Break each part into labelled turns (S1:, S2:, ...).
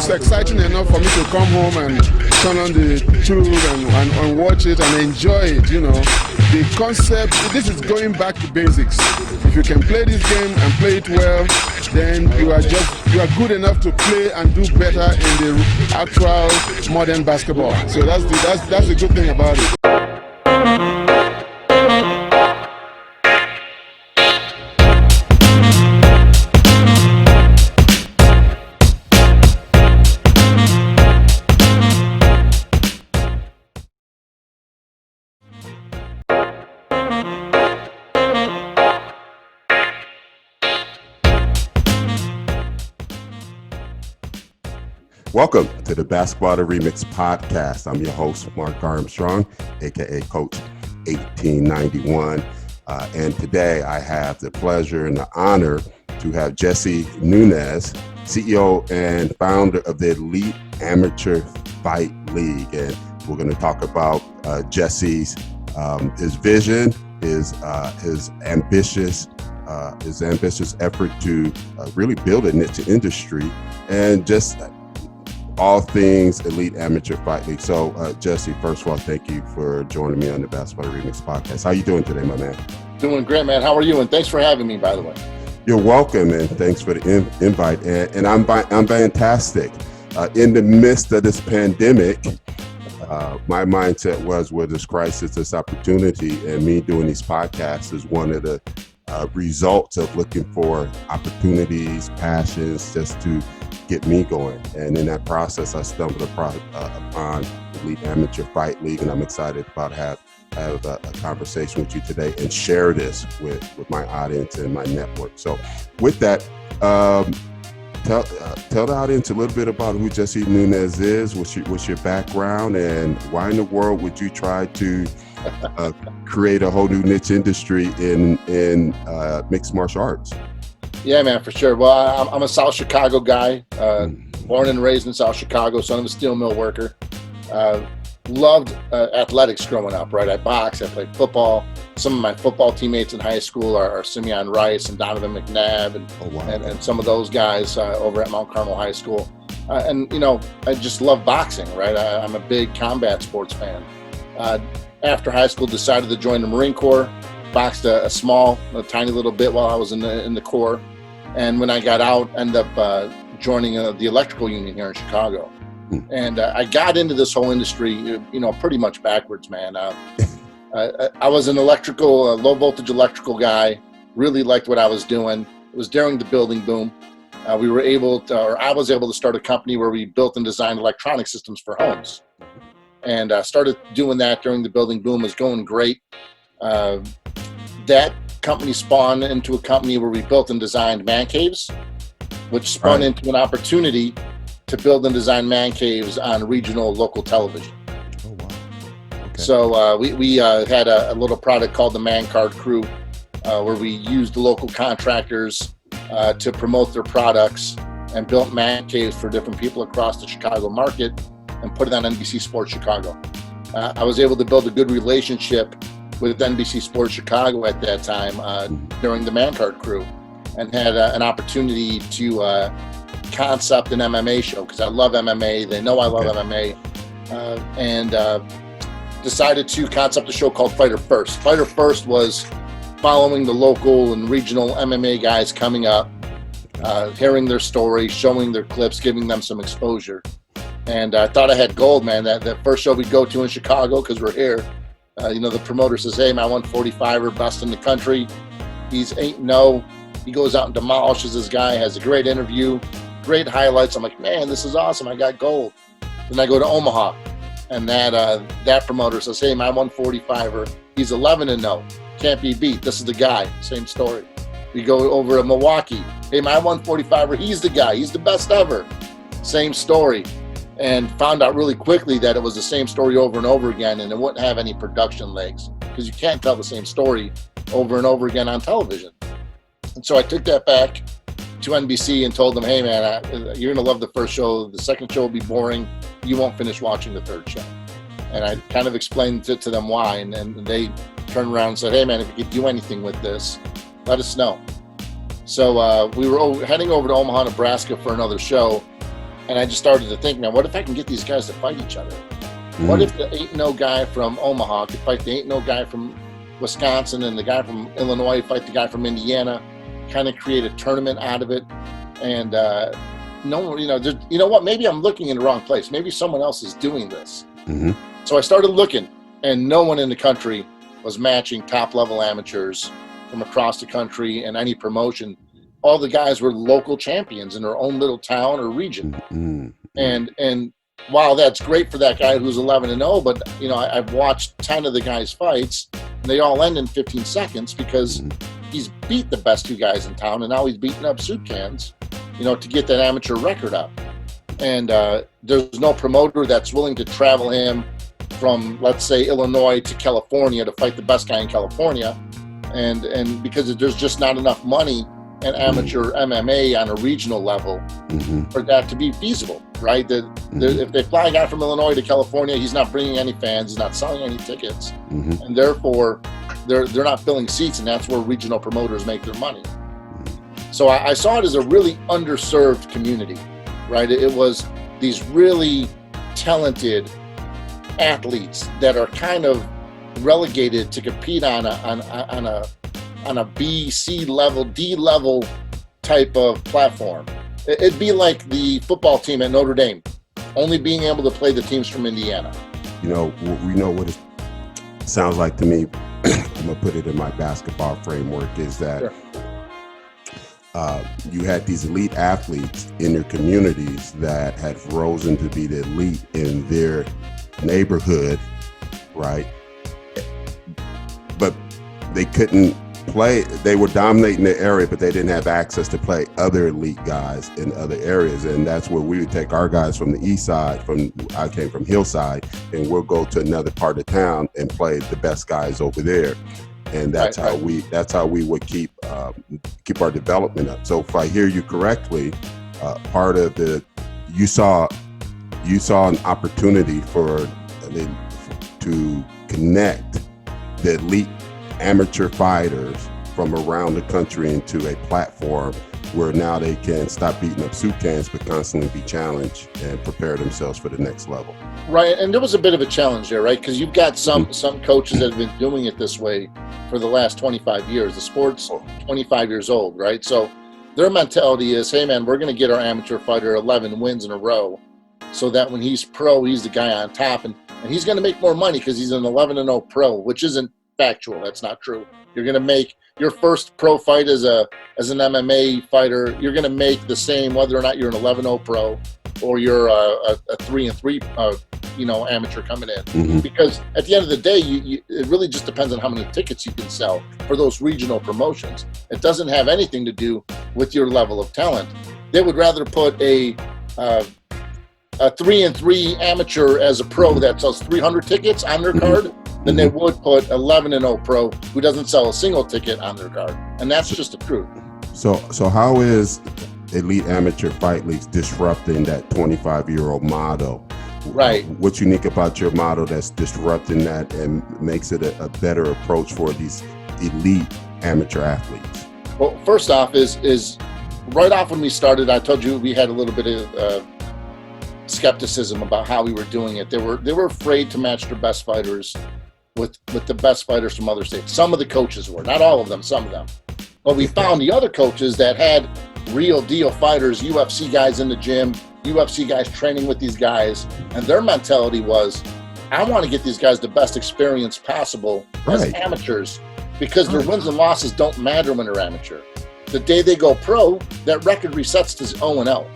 S1: is exciting enough for me to come home and turn on the tube and watch it and enjoy it. The concept, this is going back to basics. If you can play this game and play it well, then you are good enough to play and do better in the actual modern basketball. So that's the good thing about it.
S2: Welcome to the Basketball The Remix podcast. I'm your host, Mark Armstrong, aka Coach 1891. And today I have the pleasure and the honor to have Jesse Nunez, CEO and founder of the Elite Amateur Fight League. And we're going to talk about Jesse's his vision, his ambitious effort to really build a niche industry, and just all things Elite Amateur Fight League. So, Jesse, first of all, thank you for joining me on the Basketball Remix podcast. How you doing today, my man?
S3: Doing great, man. How are you? And thanks for having me, by the way.
S2: You're welcome, and thanks for the invite. And I'm fantastic. In the midst of this pandemic, my mindset was, well, this crisis, this opportunity, and me doing these podcasts is one of the results of looking for opportunities, passions, just to get me going. And in that process, I stumbled upon Elite Amateur Fight League, and I'm excited about have a conversation with you today and share this with my audience and my network. So with that, tell the audience a little bit about who Jesse Nunez is, what's your background, and why in the world would you try to create a whole new niche industry in mixed martial arts?
S3: Yeah, man, for sure. Well, I'm a South Chicago guy, born and raised in South Chicago, son of a steel mill worker. Loved athletics growing up, right? I boxed, I played football. Some of my football teammates in high school are Simeon Rice and Donovan McNabb and some of those guys over at Mount Carmel High School. I just love boxing, right? I'm a big combat sports fan. After high school, decided to join the Marine Corps. Boxed a tiny little bit while I was in the Corps. And when I got out, ended up joining the electrical union here in Chicago. And I got into this whole industry, pretty much backwards, man. I was an low voltage electrical guy, really liked what I was doing. It was during the building boom. I was able to start a company where we built and designed electronic systems for homes. And I started doing that during the building boom. It was going great. That company spawned into a company where we built and designed man caves, which spun into an opportunity to build and design man caves on regional local television.
S2: Oh, wow. Okay.
S3: So we had a little product called the Man Card Crew, where we used local contractors to promote their products and built man caves for different people across the Chicago market and put it on NBC Sports Chicago. I was able to build a good relationship with NBC Sports Chicago at that time during the Man Card Crew, and had an opportunity to concept an MMA show, because I love MMA. They know I love MMA, and decided to concept a show called Fighter First. Fighter First was following the local and regional MMA guys coming up, hearing their story, showing their clips, giving them some exposure. And I thought I had gold, man. That first show we'd go to in Chicago, because we're here. The promoter says, hey, my 145er, best in the country. He's 8-0. He goes out and demolishes this guy, has a great interview, great highlights. I'm like, man, this is awesome. I got gold. Then I go to Omaha, and that promoter says, hey, my 145er, he's 11-0. Can't be beat. This is the guy. Same story. We go over to Milwaukee. Hey, my 145er, he's the guy. He's the best ever. Same story. And found out really quickly that it was the same story over and over again, and it wouldn't have any production legs, because you can't tell the same story over and over again on television. And so I took that back to NBC and told them, hey, man, you're going to love the first show. The second show will be boring. You won't finish watching the third show. And I kind of explained to them why. And they turned around and said, hey, man, if you could do anything with this, let us know. So we were heading over to Omaha, Nebraska for another show. And I just started to think, now, what if I can get these guys to fight each other? What if the 8-0 guy from Omaha could fight the 8-0 guy from Wisconsin, and the guy from Illinois fight the guy from Indiana, kind of create a tournament out of it? And you know what? Maybe I'm looking in the wrong place. Maybe someone else is doing this. So I started looking, and no one in the country was matching top-level amateurs from across the country and any promotion. All the guys were local champions in their own little town or region. And while that's great for that guy who's 11-0, but you know, I've watched 10 of the guys' fights, and they all end in 15 seconds because he's beat the best two guys in town, and now he's beating up soup cans, you know, to get that amateur record up. And there's no promoter that's willing to travel him from, let's say, Illinois to California to fight the best guy in California, and because there's just not enough money in amateur MMA on a regional level for that to be feasible, right? If they fly a guy from Illinois to California, he's not bringing any fans, he's not selling any tickets, and therefore they're not filling seats, and that's where regional promoters make their money. So I saw it as a really underserved community, right? It was these really talented athletes that are kind of relegated to compete on a B, C level, D level type of platform. It'd be like the football team at Notre Dame, only being able to play the teams from Indiana.
S2: You know, we know what it sounds like to me. I'm gonna put it in my basketball framework, is that you had these elite athletes in their communities that had risen to be the elite in their neighborhood, right? But they couldn't play. They were dominating the area, but they didn't have access to play other elite guys in other areas. And that's where we would take our guys from the east side. I came from Hillside, and we'll go to another part of town and play the best guys over there. And that's how we would keep our development up. So if I hear you correctly, part of you saw an opportunity to connect the elite amateur fighters from around the country into a platform where now they can stop beating up soup cans but constantly be challenged and prepare themselves for the next level.
S3: Right, and there was a bit of a challenge there, right? Because you've got some coaches that have been doing it this way for the last 25 years. The sport's 25 years old, right? So their mentality is, hey man, we're going to get our amateur fighter 11 wins in a row so that when he's pro, he's the guy on top, and he's going to make more money because he's an 11-0 pro, which isn't factual. That's not true. You're going to make your first pro fight as an MMA fighter, you're going to make the same whether or not you're an 11-0 pro or you're a 3-3 amateur coming in. Because at the end of the day, it really just depends on how many tickets you can sell for those regional promotions. It doesn't have anything to do with your level of talent. They would rather put a 3-3 amateur as a pro that sells 300 tickets on their card than they would put 11-0 pro who doesn't sell a single ticket on their card. And that's just the truth.
S2: So how is Elite Amateur Fight Leagues disrupting that 25-year-old model?
S3: Right.
S2: What's unique about your model that's disrupting that and makes it a better approach for these elite amateur athletes?
S3: Well, first off is right off when we started, I told you we had a little bit of skepticism about how we were doing it. They were afraid to match their best fighters with the best fighters from other states. Some of the coaches were, not all of them, some of them. But we found the other coaches that had real deal fighters, UFC guys in the gym, UFC guys training with these guys, and their mentality was, I want to get these guys the best experience possible as amateurs, because their wins and losses don't matter when they're amateur. The day they go pro, that record resets to 0-0.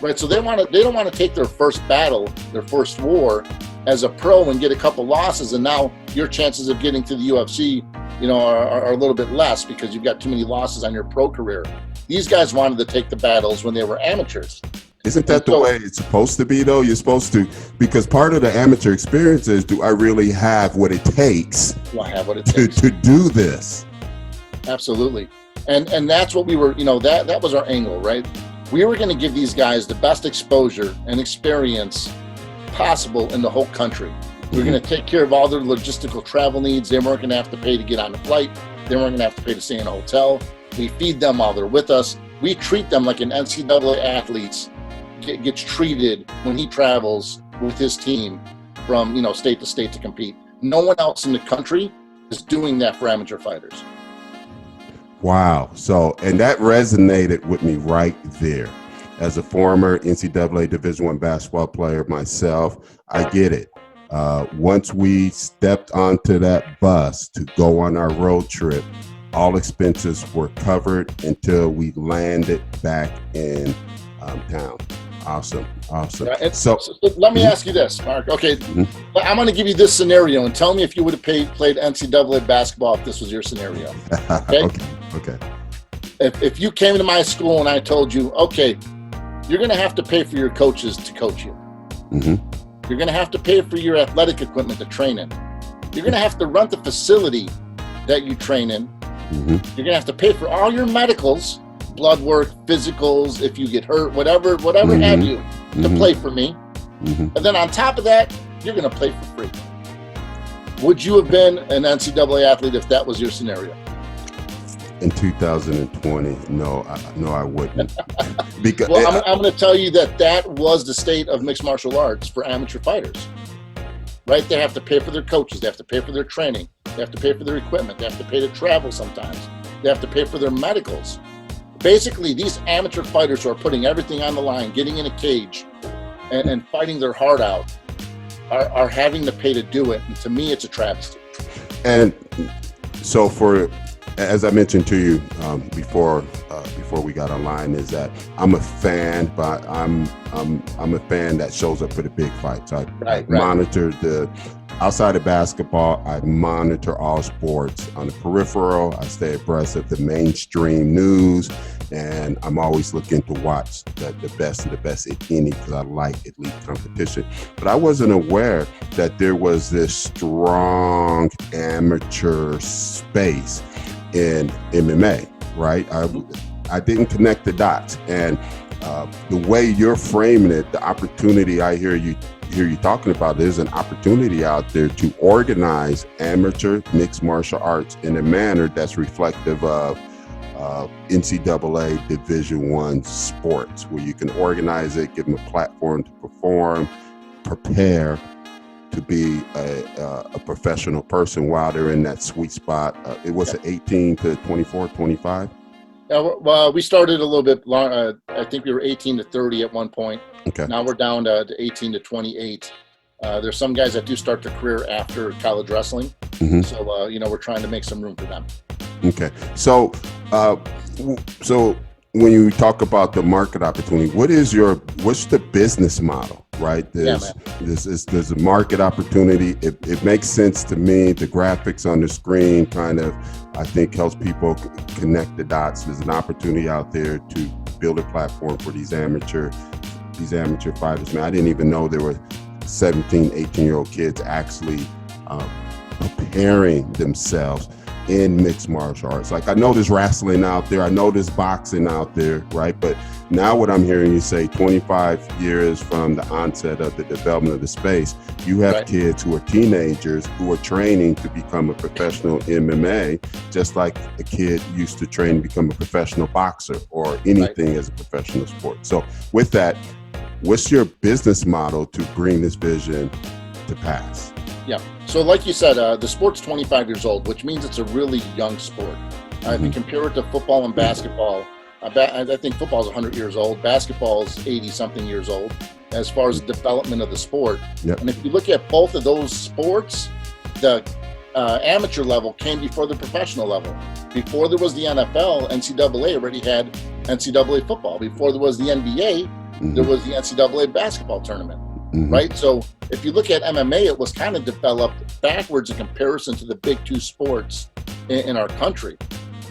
S3: Right, so they don't want to take their first battle, their first war as a pro and get a couple losses, and now your chances of getting to the UFC, are a little bit less because you've got too many losses on your pro career. These guys wanted to take the battles when they were amateurs.
S2: Isn't that the way it's supposed to be, though? You're supposed to, because part of the amateur experience is, do I really have what it takes, to do this? Absolutely.
S3: And that's what we were, that was our angle, right? We were going to give these guys the best exposure and experience possible in the whole country. We were going to take care of all their logistical travel needs. They weren't going to have to pay to get on the flight. They weren't going to have to pay to stay in a hotel. We feed them while they're with us. We treat them like an NCAA athletes gets treated when he travels with his team from, state to state to compete. No one else in the country is doing that for amateur fighters.
S2: Wow. So, and that resonated with me right there. As a former NCAA Division I basketball player myself, I get it. Once we stepped onto that bus to go on our road trip, all expenses were covered until we landed back in town. Awesome.
S3: Yeah, so let me ask you this, Mark. Okay, I'm going to give you this scenario and tell me if you would have played NCAA basketball if this was your ssnenario. Okay.
S2: Okay.
S3: If you came to my school and I told you, okay, you're going to have to pay for your coaches to coach you.
S2: Mm-hmm.
S3: You're going to have to pay for your athletic equipment to train in. You're going to have to rent the facility that you train in.
S2: Mm-hmm.
S3: You're going to have to pay for all your medicals, blood work, physicals, if you get hurt, whatever have you, to play for me.
S2: Mm-hmm.
S3: And then on top of that, you're going to play for free. Would you have been an NCAA athlete if that was your scenario?
S2: In 2020, no, I wouldn't. Because
S3: I'm going to tell you that was the state of mixed martial arts for amateur fighters. Right? They have to pay for their coaches. They have to pay for their training. They have to pay for their equipment. They have to pay to travel sometimes. They have to pay for their medicals. Basically, these amateur fighters who are putting everything on the line, getting in a cage, and fighting their heart out, are having to pay to do it. And to me, it's a travesty. And
S2: so as I mentioned to you before we got online, is that I'm a fan, but I'm a fan that shows up for the big fights. I monitor outside of basketball. I monitor all sports on the peripheral. I stay abreast of the mainstream news, and I'm always looking to watch the best of the best at any, because I like elite competition. But I wasn't aware that there was this strong amateur space in MMA, right? I didn't connect the dots, and the way you're framing it, the opportunity I hear you talking about, there's an opportunity out there to organize amateur mixed martial arts in a manner that's reflective of NCAA Division I sports, where you can organize it, give them a platform to perform, prepare to be a professional person while they're in that sweet spot. It was 18 to 24, 25?
S3: Well, we started a little bit long. I think we were 18 to 30 at one point.
S2: Okay.
S3: Now we're down to 18 to 28. There's some guys that do start their career after college wrestling.
S2: Mm-hmm.
S3: So, we're trying to make some room for them.
S2: Okay. So when you talk about the market opportunity, what's the business model, right? There's a market opportunity. It makes sense to me. The graphics on the screen kind of, I think, helps people connect the dots. There's an opportunity out there to build a platform for these amateur fighters. Man, I didn't even know there were 17, 18-year-old kids actually preparing themselves in mixed martial arts. Like, I know there's wrestling out there, I know there's boxing out there, right? But now what I'm hearing you say, 25 years from the onset of the development of the space, you have kids who are teenagers who are training to become a professional MMA, just like a kid used to train to become a professional boxer or anything as a professional sport. So with that, what's your business model to bring this vision to pass? Yeah.
S3: So like you said, the sport's 25 years old, which means it's a really young sport. If you compare it to football and basketball, I think football is 100 years old. Basketball is 80-something years old as far as the development of the sport.
S2: Yep.
S3: And if you look at both of those sports, the amateur level came before the professional level. Before there was the NFL, NCAA already had NCAA football. Before there was the NBA, there was the NCAA basketball tournament. Right? So if you look at MMA, it was kind of developed backwards in comparison to the big two sports in our country.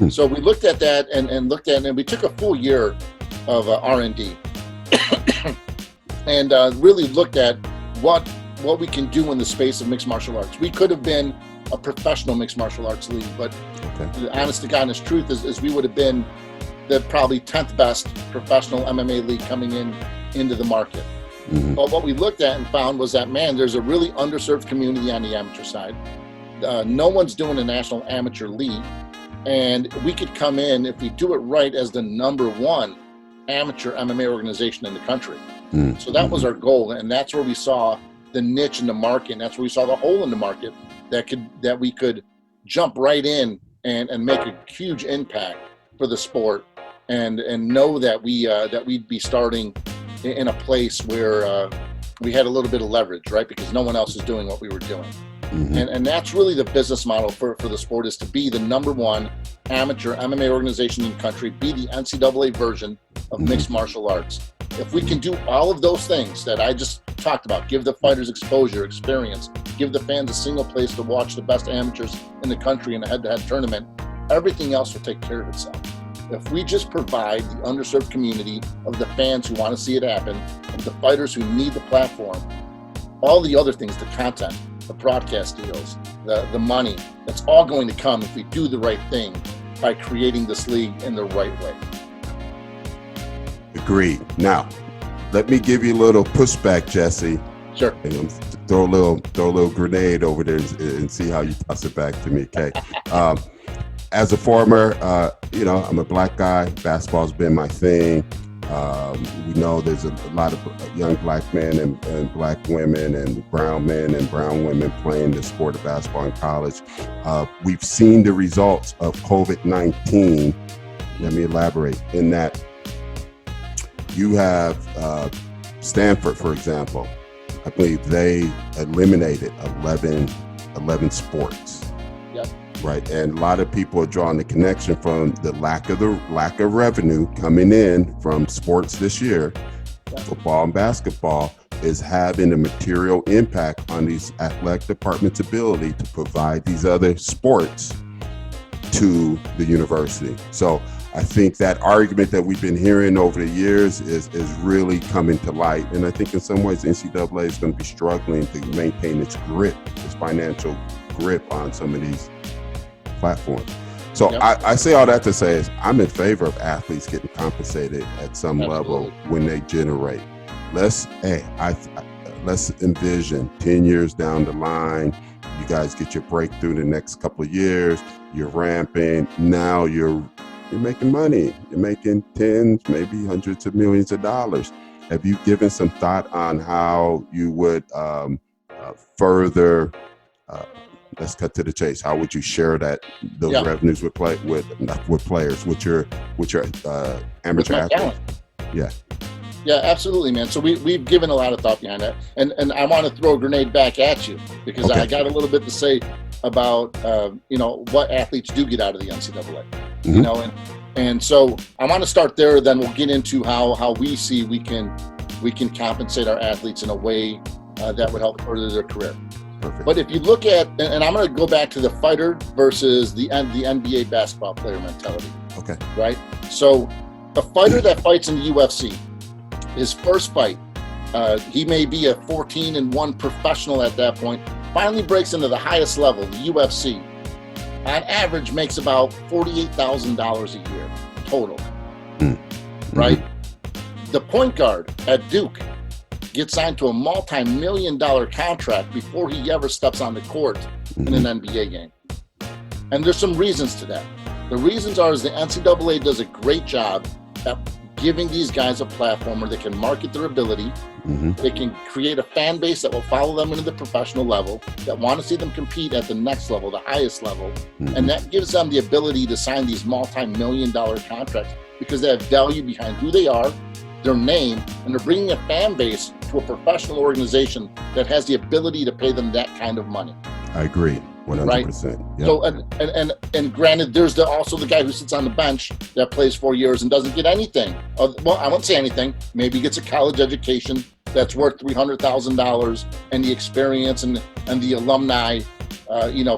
S3: So we looked at that and we took a full year of R&D and really looked at what we can do in the space of mixed martial arts. We could have been a professional mixed martial arts league, but the honest to goodness truth is we would have been the probably 10th best professional MMA league coming into the market. But what we looked at and found was that, man, there's a really underserved community on the amateur side. No one's doing a national amateur league. And we could come in, if we do it right, as the #1 amateur MMA organization in the country. So that was our goal, and that's where we saw the niche in the market, and that's where we saw the hole in the market that we could jump right in and make a huge impact for the sport, and know that we'd be starting in a place where we had a little bit of leverage, right? Because no one else is doing what we were doing. And that's really the business model for the sport, is to be the #1 amateur MMA organization in the country, be the NCAA version of mixed martial arts. If we can do all of those things that I just talked about, give the fighters exposure, experience, give the fans a single place to watch the best amateurs in the country in a head-to-head tournament, everything else will take care of itself. If we just provide the underserved community of the fans who want to see it happen, of the fighters who need the platform, all the other things, the content, the broadcast deals, the money, that's all going to come if we do the right thing by creating this league in the right way.
S2: Agreed. Now, let me give you a little pushback, Jesse.
S3: Sure.
S2: And throw a little grenade over there and see how you toss it back to me, okay? As a former, I'm a black guy. Basketball's been my thing. We know there's a lot of young black men and black women and brown men and brown women playing the sport of basketball in college. We've seen the results of COVID-19. Let me elaborate in that you have Stanford, for example. I believe they eliminated 11 sports.
S3: Yep.
S2: Right, and a lot of people are drawing the connection from the lack of revenue coming in from sports this year. Football and basketball is having a material impact on these athletic departments' ability to provide these other sports to the university. So I think that argument that we've been hearing over the years is really coming to light. And I think in some ways, the NCAA is going to be struggling to maintain its grip, its financial grip on some of these platforms. So yep. I say all that to say is I'm in favor of athletes getting compensated at some level when they generate. Let's envision 10 years down the line, you guys get your breakthrough the next couple of years, you're ramping, now you're making money, you're making tens, maybe hundreds of millions of dollars. Have you given some thought on how you would further let's cut to the chase. How would you share those revenues with players, with your amateur athletes?
S3: Yeah, absolutely, man. So we've given a lot of thought behind that, and I want to throw a grenade back at you because I got a little bit to say about what athletes do get out of the NCAA. And so I want to start there. Then we'll get into how we see we can compensate our athletes in a way that would help further their career.
S2: Perfect.
S3: But if you look at, and I'm going to go back to the fighter versus the NBA basketball player mentality.
S2: Okay.
S3: Right? So a fighter that fights in the UFC, his first fight, he may be a 14-1 professional at that point, finally breaks into the highest level, the UFC. On average, makes about $48,000 a year total. Mm-hmm. Right? The point guard at Duke gets signed to a multi-million-dollar contract before he ever steps on the court in an NBA game. And there's some reasons to that. The reasons are is the NCAA does a great job at giving these guys a platform where they can market their ability. They can create a fan base that will follow them into the professional level, that want to see them compete at the next level, the highest level. And that gives them the ability to sign these multi-million-dollar contracts because they have value behind who they are, their name, and they're bringing a fan base to a professional organization that has the ability to pay them that kind of money.
S2: I agree, 100%.
S3: Right? Yep. So, and granted, there's also the guy who sits on the bench that plays 4 years and doesn't get anything. Well, I won't say anything. Maybe he gets a college education that's worth $300,000, and the experience and the alumni,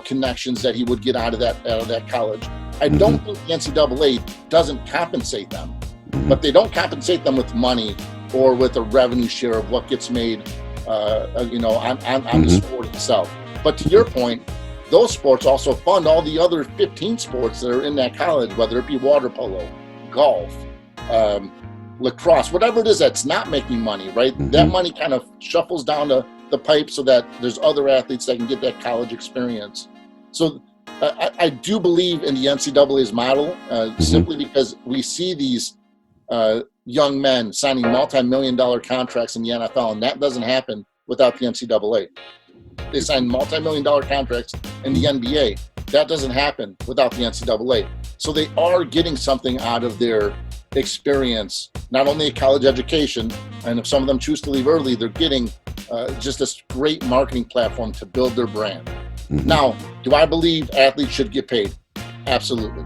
S3: connections that he would get out of that college. I don't think the NCAA doesn't compensate them. But they don't compensate them with money or with a revenue share of what gets made, on the sport itself. But to your point, those sports also fund all the other 15 sports that are in that college, whether it be water polo, golf, lacrosse, whatever it is that's not making money, right? That money kind of shuffles down the pipe so that there's other athletes that can get that college experience. So I do believe in the NCAA's model simply because we see these young men signing multi-million-dollar contracts in the NFL, and that doesn't happen without the NCAA. They sign multi-million-dollar contracts in the NBA. That doesn't happen without the NCAA. So they are getting something out of their experience, not only a college education, and if some of them choose to leave early, they're getting just this great marketing platform to build their brand.
S2: Mhm.
S3: Now, do I believe athletes should get paid? Absolutely.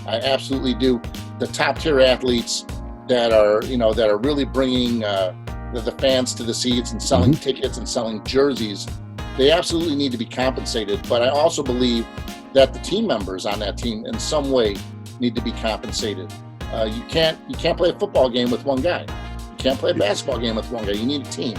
S3: I absolutely do. The top tier athletes that are really bringing the fans to the seats and selling tickets and selling jerseys, they absolutely need to be compensated. But I also believe that the team members on that team in some way need to be compensated. You can't play a football game with one guy. You can't play a basketball game with one guy. You need a team.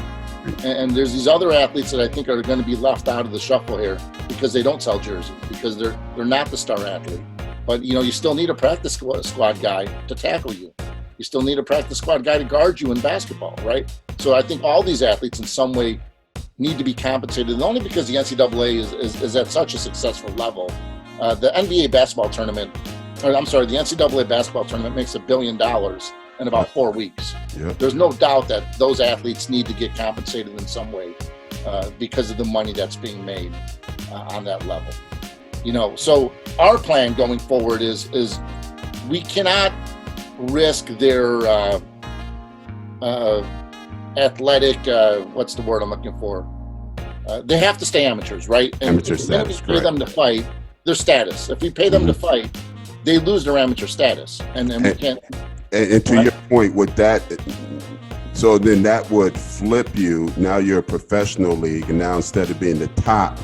S3: And there's these other athletes that I think are going to be left out of the shuffle here because they don't sell jerseys, because they're not the star athlete. But you still need a practice squad guy to tackle you. You still need a practice squad guy to guard you in basketball, right? So I think all these athletes in some way need to be compensated, and only because the NCAA is at such a successful level. The NBA basketball tournament, the NCAA basketball tournament makes $1 billion in about 4 weeks.
S2: Yep.
S3: There's no doubt that those athletes need to get compensated in some way because of the money that's being made on that level. So our plan going forward is we cannot risk their athletic, what's the word I'm looking for? They have to stay amateurs, right? And
S2: Amateur status,
S3: if we pay them to fight, their status. If we pay them to fight, they lose their amateur status. And we can't.
S2: And to your point with that, so then that would flip you. Now you're a professional league, and now instead of being the top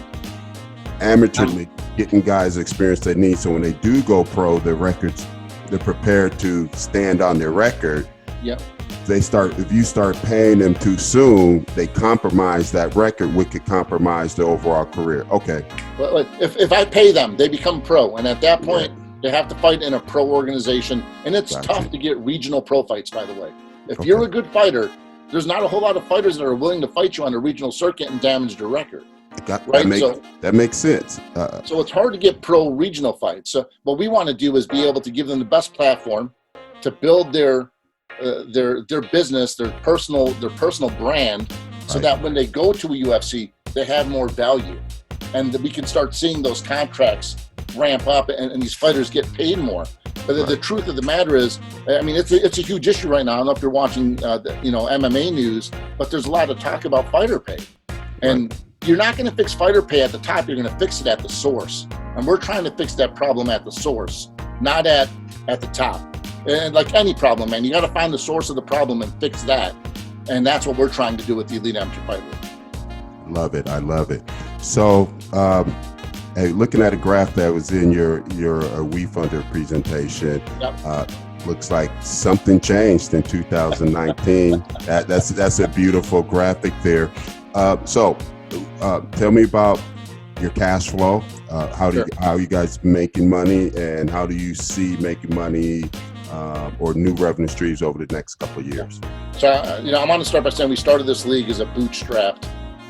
S2: amateur league, getting guys the experience they need. So when they do go pro, they're prepared to stand on their record.
S3: Yep.
S2: If you start paying them too soon, they compromise that record, which could compromise their overall career. Okay.
S3: Well, if I pay them, they become pro. And at that point, they have to fight in a pro organization. And it's tough to get regional pro fights, by the way. If you're a good fighter, there's not a whole lot of fighters that are willing to fight you on a regional circuit and damage their record.
S2: That makes sense.
S3: So it's hard to get pro regional fights. So what we want to do is be able to give them the best platform to build their business, their personal brand, so that when they go to a UFC, they have more value, and that we can start seeing those contracts ramp up and these fighters get paid more. But the truth of the matter is, I mean, it's a huge issue right now. I don't know if you're watching, MMA news, but there's a lot of talk about fighter pay, and you're not going to fix fighter pay at the top. You're going to fix it at the source, and we're trying to fix that problem at the source, not at the top. And like any problem, man, you got to find the source of the problem and fix that, and that's what we're trying to do with the Elite Amateur Fight League.
S2: Love it. I love it. So, hey, looking at a graph that was in your WeFunder presentation, looks like something changed in 2019. That's a beautiful graphic there. So, tell me about your cash flow. How you guys making money, and how do you see making money or new revenue streams over the next couple of years?
S3: So, I want to start by saying we started this league as a bootstrapped,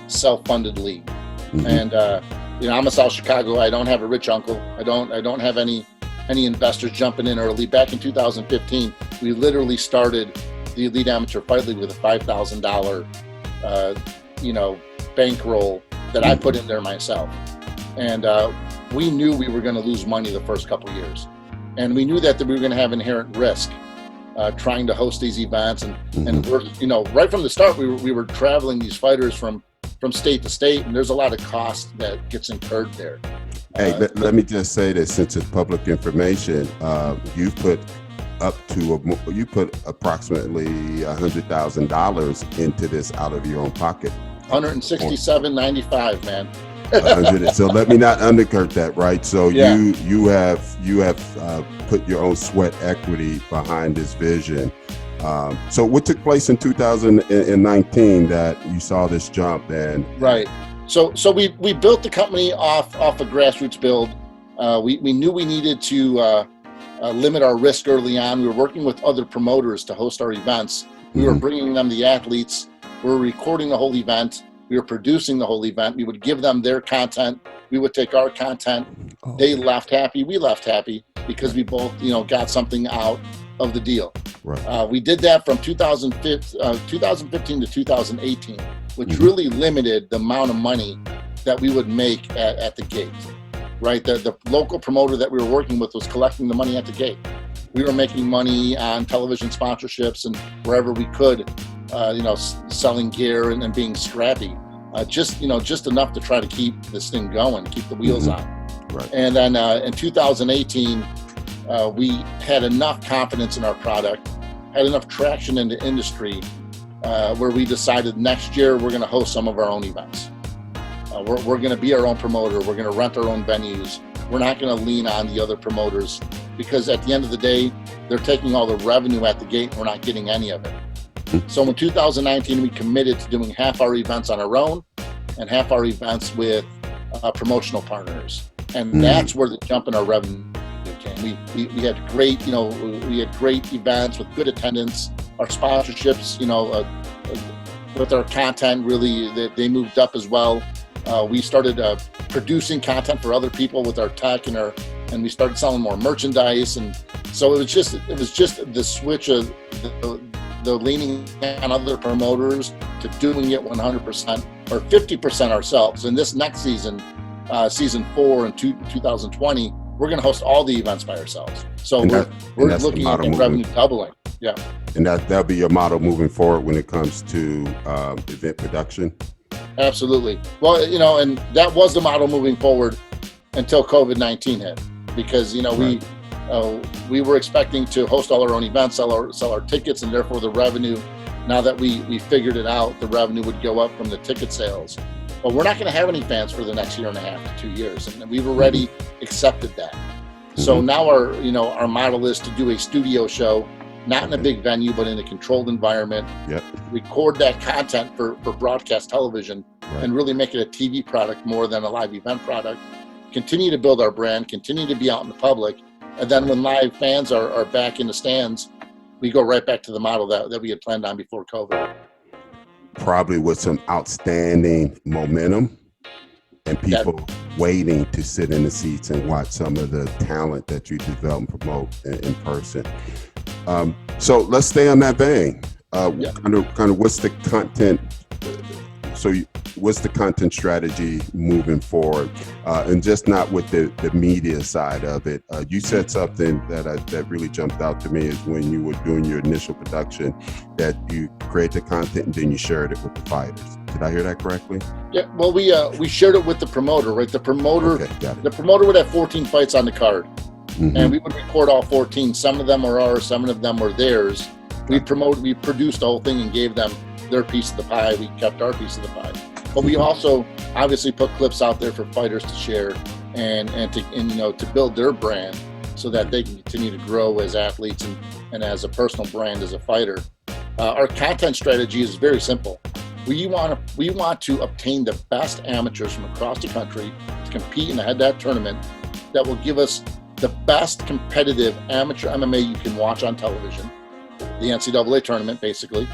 S3: self-funded league. And I'm a South Chicago. I don't have a rich uncle. I don't have any investors jumping in early. Back in 2015, we literally started the Elite Amateur Fight League with a $5,000 bankroll that I put in there myself. And we knew we were going to lose money the first couple of years, and we knew that we were going to have inherent risk trying to host these events. And we're, right from the start, we were traveling these fighters from state to state, and there's a lot of cost that gets incurred there.
S2: Hey, let me just say this, since it's public information, you put approximately $100,000 into this out of your own pocket.
S3: $167.95, man.
S2: So let me not undercut that, right? So you have put your own sweat equity behind this vision. So what took place in 2019 that you saw this jump? And
S3: right. So we built the company off a grassroots build. We knew we needed to limit our risk early on. We were working with other promoters to host our events. We were bringing them the athletes. We were recording the whole event. We were producing the whole event. We would give them their content. We would take our content. They left happy. We left happy because we both, got something out of the deal.
S2: Right.
S3: We did that from 2015 to 2018, which really limited the amount of money that we would make at the gate, right? The local promoter that we were working with was collecting the money at the gate. We were making money on television sponsorships and wherever we could, selling gear and being scrappy, just enough to try to keep this thing going, keep the wheels on.
S2: Right.
S3: And then in 2018, we had enough confidence in our product, had enough traction in the industry, where we decided next year we're going to host some of our own events. We're going to be our own promoter. We're going to rent our own venues. We're not going to lean on the other promoters, because at the end of the day, they're taking all the revenue at the gate and we're not getting any of it. So in 2019, we committed to doing half our events on our own and half our events with promotional partners. And that's where the jump in our revenue came. We had great, we had great events with good attendance. Our sponsorships, with our content, really, they moved up as well. We started producing content for other people with our tech and we started selling more merchandise. And so it was just the switch of the leaning on other promoters to doing it 100% or 50% ourselves. And this next season, season 4 in 2020, we're going to host all the events by ourselves. So we're looking at revenue doubling. Yeah.
S2: And that'll be your model moving forward when it comes to event production?
S3: Absolutely. Well, and that was the model moving forward until COVID-19 hit, because, right. We were expecting to host all our own events, sell our tickets, and therefore the revenue, now that we figured it out, the revenue would go up from the ticket sales. But we're not going to have any fans for the next year and a half to 2 years, and we've already accepted that. So now our model is to do a studio show, not in a big venue, but in a controlled environment.
S2: Yep.
S3: Record that content for broadcast television, right, and really make it a TV product more than a live event product. Continue to build our brand, continue to be out in the public. And then when live fans are back in the stands, we go right back to the model that we had planned on before COVID.
S2: Probably with some outstanding momentum and people waiting to sit in the seats and watch some of the talent that you develop and promote in person. So let's stay on that vein. Kind of what's the content? What's the content strategy moving forward? And just not with the media side of it. You said something that really jumped out to me is when you were doing your initial production, that you create the content and then you shared it with the fighters. Did I hear that correctly? Yeah.
S3: Well, we shared it with the promoter, right? The promoter would have 14 fights on the card, and we would record all 14. Some of them are ours, some of them were theirs. We produced the whole thing and gave them their piece of the pie. We kept our piece of the pie. But we also obviously put clips out there for fighters to share and to build their brand so that they can continue to grow as athletes and as a personal brand as a fighter. Our content strategy is very simple. We want to obtain the best amateurs from across the country to compete in a head-to-head tournament that will give us the best competitive amateur MMA you can watch on television, the NCAA tournament basically,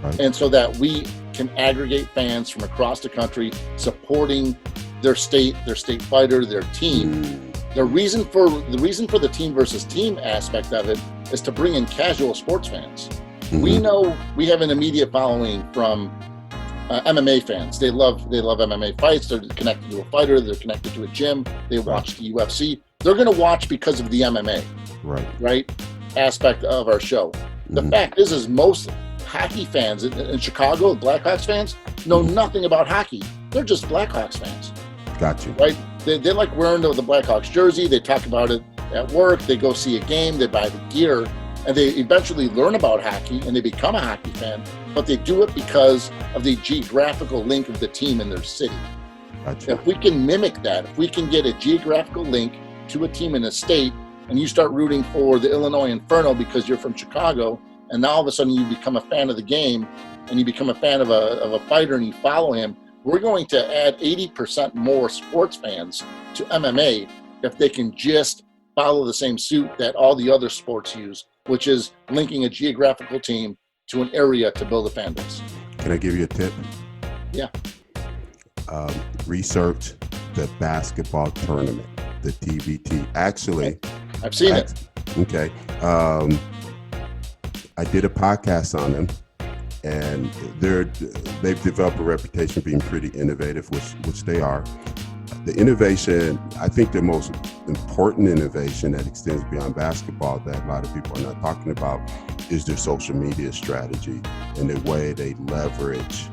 S3: right, and so that we can aggregate fans from across the country supporting their state fighter, their team. The reason for the team versus team aspect of it is to bring in casual sports fans. We know we have an immediate following from MMA fans. They love MMA fights. They're connected to a fighter. They're connected to a gym. They watch the UFC. They're going to watch because of the MMA right aspect of our show. The fact is most hockey fans in Chicago, Blackhawks fans, know nothing about hockey. They're just Blackhawks fans.
S2: Got you.
S3: Right? They like wearing the Blackhawks jersey. They talk about it at work. They go see a game. They buy the gear. And they eventually learn about hockey and they become a hockey fan. But they do it because of the geographical link of the team in their city. Gotcha. If we can mimic that, if we can get a geographical link to a team in a state, and you start rooting for the Illinois Inferno because you're from Chicago, and now all of a sudden you become a fan of the game and you become a fan of a fighter and you follow him, we're going to add 80% more sports fans to MMA if they can just follow the same suit that all the other sports use, which is linking a geographical team to an area to build a fan base.
S2: Can I give you a tip?
S3: Yeah.
S2: Research the basketball tournament, the TBT. Actually,
S3: I've seen it.
S2: Okay. I did a podcast on them, and they've developed a reputation of being pretty innovative, which they are. The innovation, I think the most important innovation that extends beyond basketball that a lot of people are not talking about is their social media strategy and the way they leverage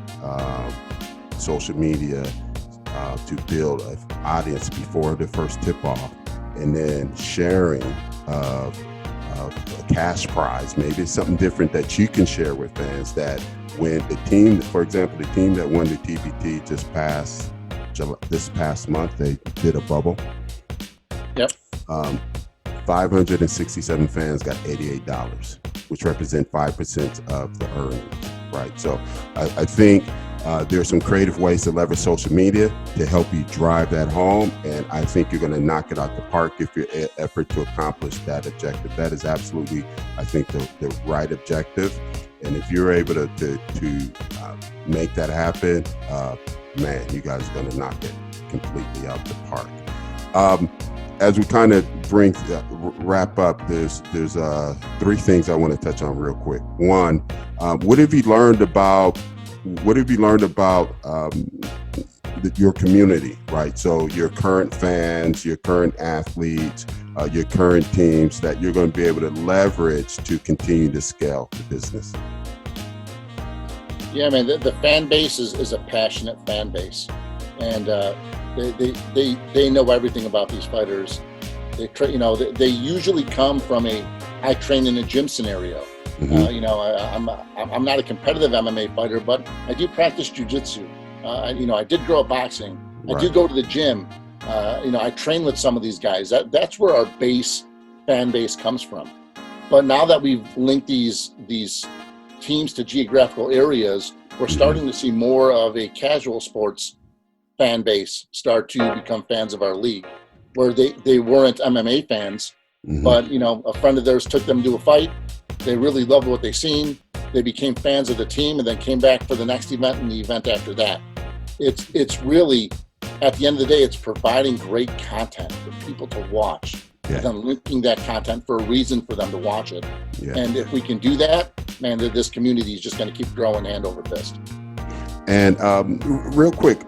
S2: social media to build an audience before the first tip-off, and then sharing of a cash prize. Maybe it's something different that you can share with fans, that when the team, for example, the team that won the TBT this past month, they did a bubble.
S3: Yep.
S2: 567 fans got $88, which represent 5% of the earnings, right? So I think there's some creative ways to leverage social media to help you drive that home, and I think you're going to knock it out the park if your effort to accomplish that objective. That is absolutely, I think, the right objective, and if you're able to make that happen, man, you guys are going to knock it completely out the park. As we kind of wrap up, there's three things I want to touch on real quick. One, what have you learned about your community, right? So your current fans, your current athletes, your current teams that you're going to be able to leverage to continue to scale the business.
S3: Yeah, man, the fan base is a passionate fan base, and they know everything about these fighters. They usually come from I train in a gym scenario. Mm-hmm. I'm not a competitive MMA fighter, but I do practice jiu-jitsu. I did grow up boxing. Right. I do go to the gym. I train with some of these guys. That's where our fan base comes from. But now that we've linked these teams to geographical areas, we're starting to see more of a casual sports fan base start to become fans of our league, where they weren't MMA fans, but a friend of theirs took them to a fight. They really loved what they seen. They became fans of the team and then came back for the next event and the event after that. It's really, at the end of the day, it's providing great content for people to watch. Yeah. And then linking that content for a reason for them to watch it. Yeah. And if we can do that, man, this community is just going to keep growing hand over fist.
S2: And real quick,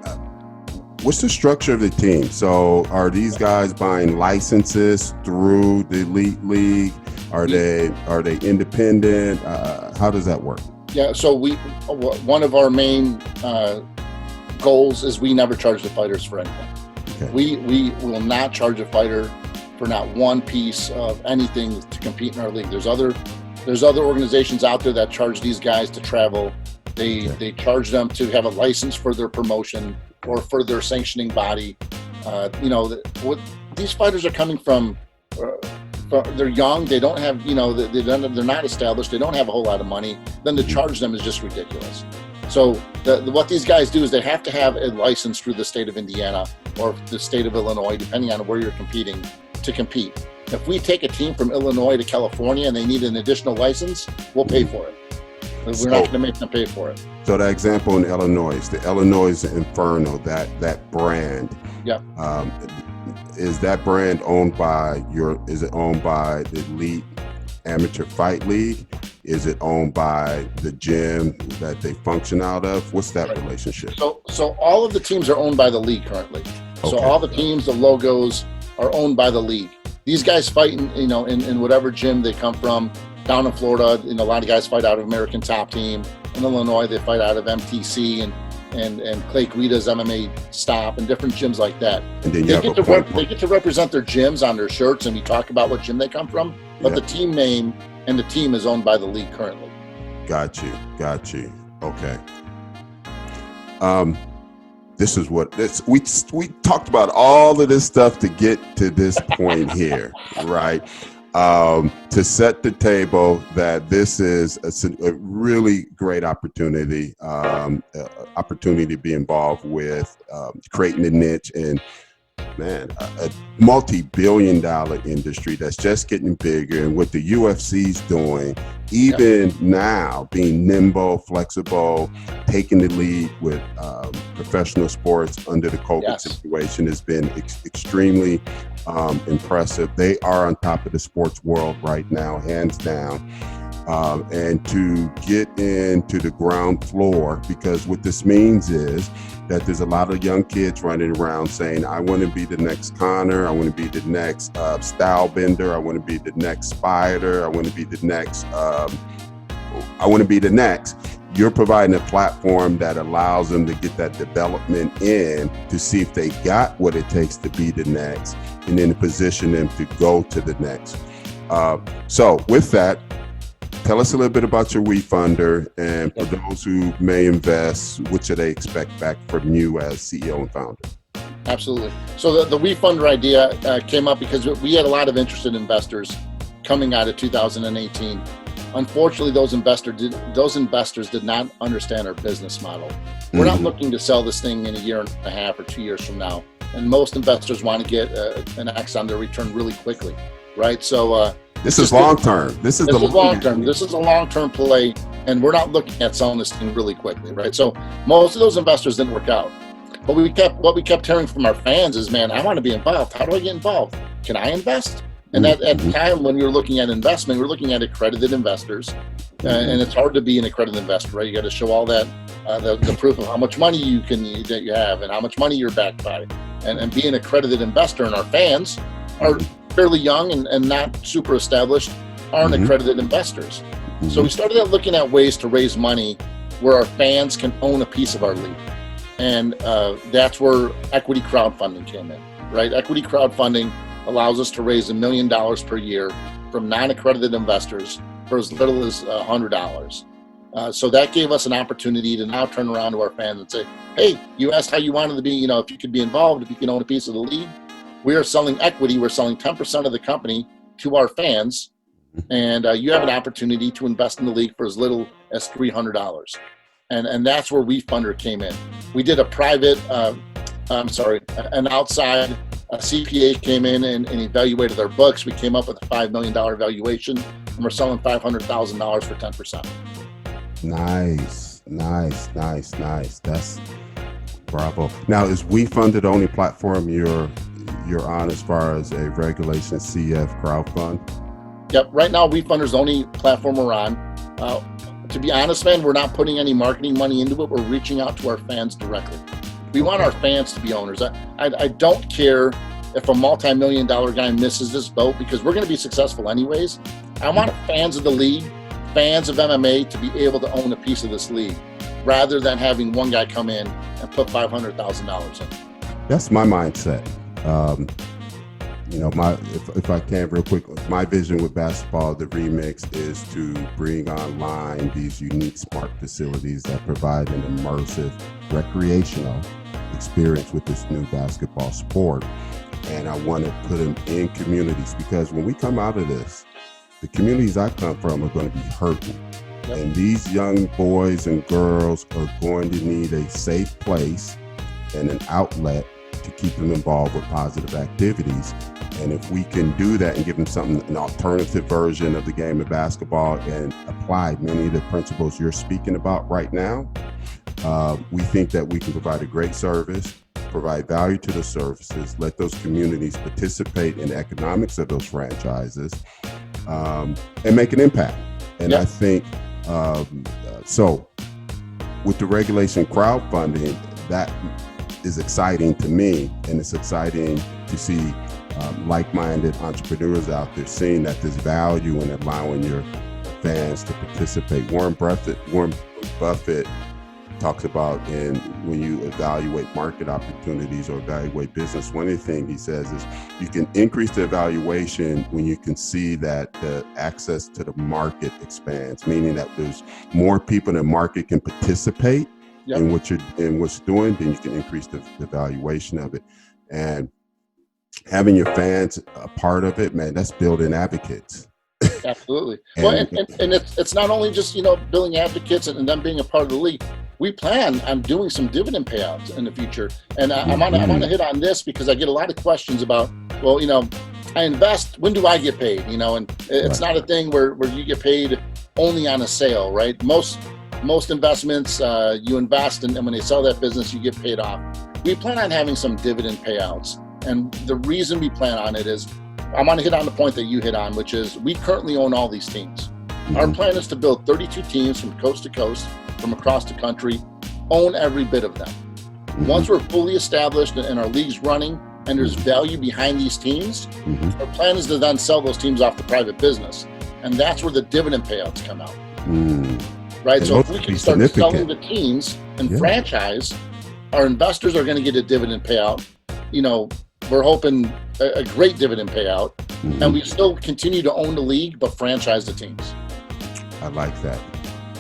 S2: what's the structure of the team? So are these guys buying licenses through the Elite League? Are they independent? How does that work?
S3: Yeah, so one of our main goals is we never charge the fighters for anything. Okay. We will not charge a fighter for not one piece of anything to compete in our league. There's other organizations out there that charge these guys to travel. They charge them to have a license for their promotion or for their sanctioning body. What these fighters are coming from, they're young. They don't have, they're not established. They don't have a whole lot of money. Then to charge them is just ridiculous. So what these guys do is they have to have a license through the state of Indiana or the state of Illinois, depending on where you're competing, to compete. If we take a team from Illinois to California and they need an additional license, we'll pay for it. We're not going to make them pay for it.
S2: So the example in Illinois, the Illinois Inferno, that brand.
S3: Yeah.
S2: Is that brand owned by is it owned by the Elite Amateur Fight League? Is it owned by the gym that they function out of? What's that relationship?
S3: So all of the teams are owned by the league currently. Okay. So all the teams, the logos are owned by the league. These guys fight in whatever gym they come from. Down in Florida, a lot of guys fight out of American Top Team. In Illinois, they fight out of MTC and Clay Guida's MMA Stop and different gyms like that. And then they get to represent their gyms on their shirts, and we talk about what gym they come from. But the team name and the team is owned by the league currently.
S2: Got you. Okay. This is we talked about all of this stuff to get to this point here, right? To set the table that this is a really great opportunity to be involved with creating a niche in, man, a multi-billion-dollar industry that's just getting bigger. And what the UFC's doing, even now, being nimble, flexible, taking the lead with professional sports under the COVID situation has been extremely impressive. They are on top of the sports world right now, hands down. And to get into the ground floor, because what this means is that there's a lot of young kids running around saying, I want to be the next Connor, I want to be the next style bender, I want to be the next spider, I want to be the next, I want to be the next. You're providing a platform that allows them to get that development in to see if they got what it takes to be the next, and then position them to go to the next. So with that, tell us a little bit about your WeFunder, and for those who may invest, what should they expect back from you as CEO and founder?
S3: Absolutely. So the WeFunder idea came up because we had a lot of interested investors coming out of 2018. Unfortunately, those investors did not understand our business model. We're not looking to sell this thing in a year and a half or 2 years from now. And most investors want to get an X on their return really quickly, right? So
S2: this is long term. This is
S3: long term. This is a long term play, and we're not looking at selling this thing really quickly, right? So most of those investors didn't work out. But what we kept hearing from our fans is, man, I want to be involved. How do I get involved? Can I invest? And at the time when we were looking at investment, we were looking at accredited investors, and it's hard to be an accredited investor, right? You got to show all that, the proof of how much money that you have and how much money you're backed by, and be an accredited investor. And our fans are fairly young and not super established, aren't accredited investors. So we started looking at ways to raise money where our fans can own a piece of our league, and that's where equity crowdfunding came in, right? Equity crowdfunding allows us to raise $1 million per year from non-accredited investors for as little as $100. So that gave us an opportunity to now turn around to our fans and say, hey, you asked how you wanted to be, if you could be involved, if you can own a piece of the league. We are selling equity. We're selling 10% of the company to our fans, and you have an opportunity to invest in the league for as little as $300. And that's where WeFunder came in. We did a private, an outside CPA came in and evaluated our books. We came up with a $5 million valuation, and we're selling $500,000 for 10%.
S2: Nice. That's bravo. Now, is WeFunder the only platform you're on as far as a Regulation CF crowdfund?
S3: Yep. Right now, WeFunder's the only platform we're on. To be honest, man, we're not putting any marketing money into it. We're reaching out to our fans directly. We want our fans to be owners. I don't care if a multi-million-dollar guy misses this boat, because we're going to be successful anyways. I want fans of the league, fans of MMA, to be able to own a piece of this league, rather than having one guy come in and put $500,000 in.
S2: That's my mindset. If I can real quick, my vision with basketball, the remix, is to bring online these unique smart facilities that provide an immersive recreational experience with this new basketball sport. And I want to put them in communities, because when we come out of this, the communities I come from are going to be hurting. Yep. And these young boys and girls are going to need a safe place and an outlet to keep them involved with positive activities. And if we can do that and give them an alternative version of the game of basketball and apply many of the principles you're speaking about right now, we think that we can provide a great service, provide value to the services, let those communities participate in the economics of those franchises, and make an impact. And I think, so with the regulation crowdfunding, that is exciting to me, and it's exciting to see like-minded entrepreneurs out there seeing that there's value in allowing your fans to participate. Warren Buffett talks about when you evaluate market opportunities or evaluate business, one of the things he says is you can increase the evaluation when you can see that the access to the market expands, meaning that there's more people in the market can participate in what you're doing, then you can increase the valuation of it. And having your fans a part of it, man, that's building advocates.
S3: Absolutely. And it's not only just, building advocates and them being a part of the league. We plan on doing some dividend payouts in the future. And I want to hit on this because I get a lot of questions about, I invest, when do I get paid? And it's not a thing where you get paid only on a sale, right? Most investments, you invest and when they sell that business, you get paid off. We plan on having some dividend payouts. And the reason we plan on it is, I want to hit on the point that you hit on, which is we currently own all these teams. Our plan is to build 32 teams from coast to coast, from across the country, own every bit of them. Once we're fully established and our league's running and there's value behind these teams, our plan is to then sell those teams off to private business. And that's where the dividend payouts come out. Right?
S2: And
S3: so if we can start selling the teams and franchise, our investors are going to get a dividend payout. You know, we're hoping a great dividend payout, and we still continue to own the league, but franchise the teams.
S2: I like that,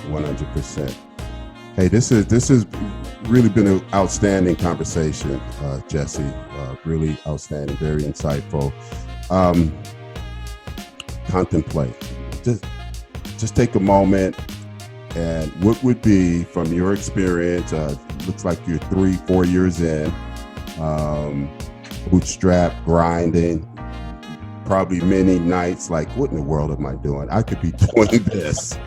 S2: 100%. Hey, this has really been an outstanding conversation, Jesse. Really outstanding, very insightful. Contemplate. Just take a moment, and what would be, from your experience, looks like you're 3-4 years in, bootstrap, grinding, probably many nights like, what in the world am I doing? I could be doing this.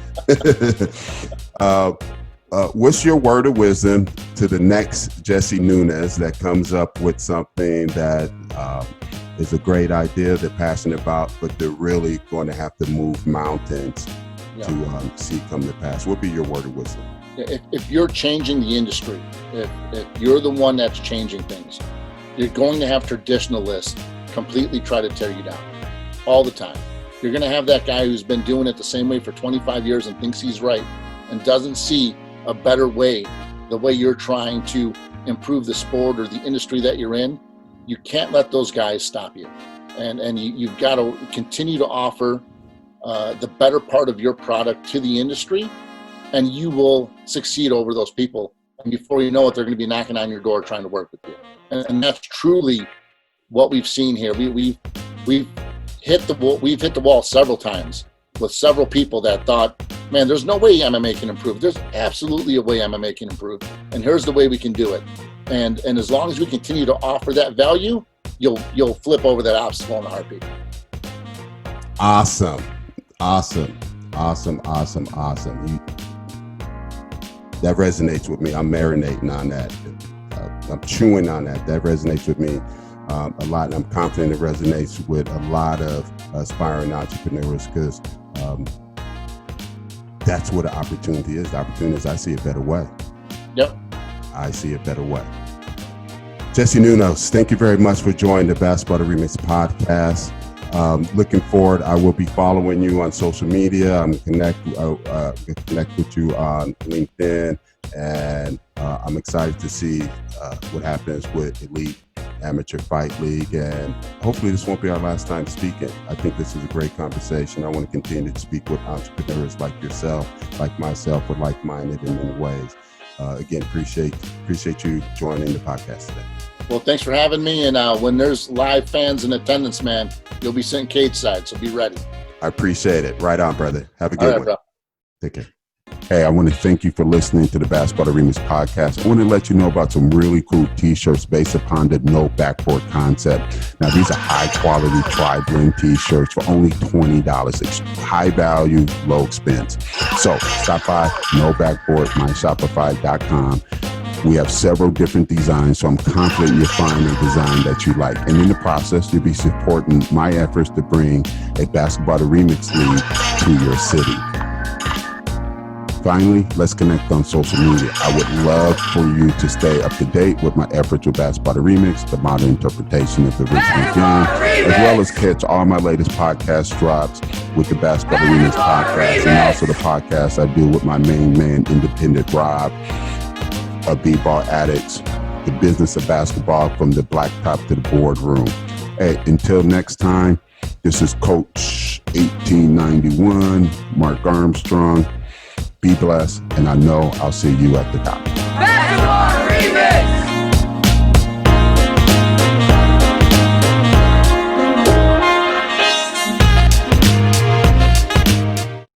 S2: What's your word of wisdom to the next Jesse Nunez that comes up with something that is a great idea, they're passionate about, but they're really going to have to move mountains to see come to pass? What would be your word of wisdom?
S3: If you're changing the industry, if you're the one that's changing things, you're going to have traditionalists completely try to tear you down all the time. You're going to have that guy who's been doing it the same way for 25 years and thinks he's right and doesn't see a better way, the way you're trying to improve the sport or the industry that you're in. You can't let those guys stop you. And you've got to continue to offer the better part of your product to the industry, and you will succeed over those people. And before you know it, they're going to be knocking on your door trying to work with you. And that's truly what we've seen here. We've hit the wall several times with several people that thought, man, there's no way MMA can improve. There's absolutely a way MMA can improve, and here's the way we can do it. And as long as we continue to offer that value, you'll flip over that obstacle in a heartbeat.
S2: Awesome. That resonates with me. I'm marinating on that. I'm chewing on that. That resonates with me a lot. And I'm confident it resonates with a lot of aspiring entrepreneurs, because that's what the opportunity is. The opportunity is, I see a better way.
S3: Yep.
S2: I see a better way. Jesse Nunez, thank you very much for joining the Basketball Remix podcast. Looking forward, I will be following you on social media. I'm connect with you on LinkedIn, and I'm excited to see what happens with Elite Amateur Fight League, and hopefully this won't be our last time speaking. I think this is a great conversation. I want to continue to speak with entrepreneurs like yourself, like myself, or like-minded in many ways. Again, appreciate you joining the podcast today.
S3: Well, thanks for having me. And when there's live fans in attendance, man, you'll be sitting cage side, so be ready.
S2: I appreciate it. Right on, brother. Have a good one.
S3: Bro.
S2: Take care. Hey, I want to thank you for listening to the Basketball Remix podcast. I want to let you know about some really cool t-shirts based upon the no backboard concept. Now, these are high quality tri-blend t-shirts for only $20. It's high value, low expense. So stop by nobackboard.myshopify.com. We have several different designs, so I'm confident you'll find a design that you like. And in the process, you'll be supporting my efforts to bring a Basketball Remix league to your city. Finally, let's connect on social media. I would love for you to stay up to date with my efforts with Basketball Remix, the modern interpretation of the original game, as well as catch all my latest podcast drops with the Basketball Remix podcast, and also the podcast I do with my main man, Independent Rob, of B-Ball Addicts, the business of basketball from the blacktop to the boardroom. Hey, until next time, this is Coach 1891, Mark Armstrong. Be blessed, and I know I'll see you at the top. Basketball Remix!